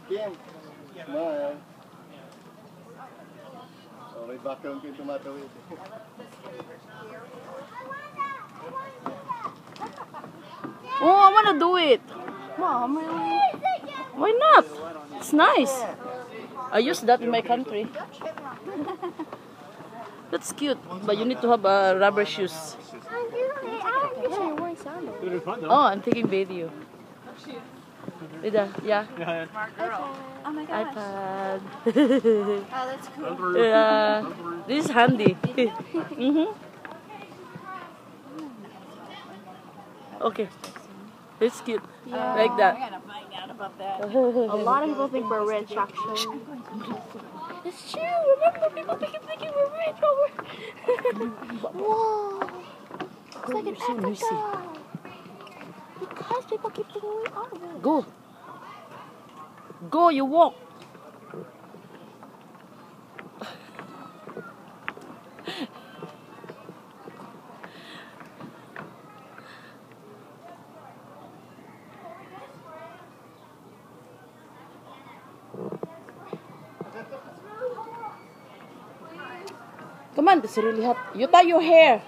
Kim, smile. Oh, may background yung tumatawid. Oh, I want to do it. Mom, why not? It's nice. I use that in my country. That's cute, but you need to have rubber shoes. Oh, I'm taking video. Yeah. Oh my gosh. iPad. Oh, that's cool. Yeah. This is handy. Okay. It's cute. Yeah. Like that. I gotta find out about that. A lot of people think we're rich, actually. It's true. Remember, people thinking we're rich. Whoa. It's like in so noisy. Africa. Because people keep thinking we are rich. Go. Go, you walk. Come on, it's really hot. You tie your hair.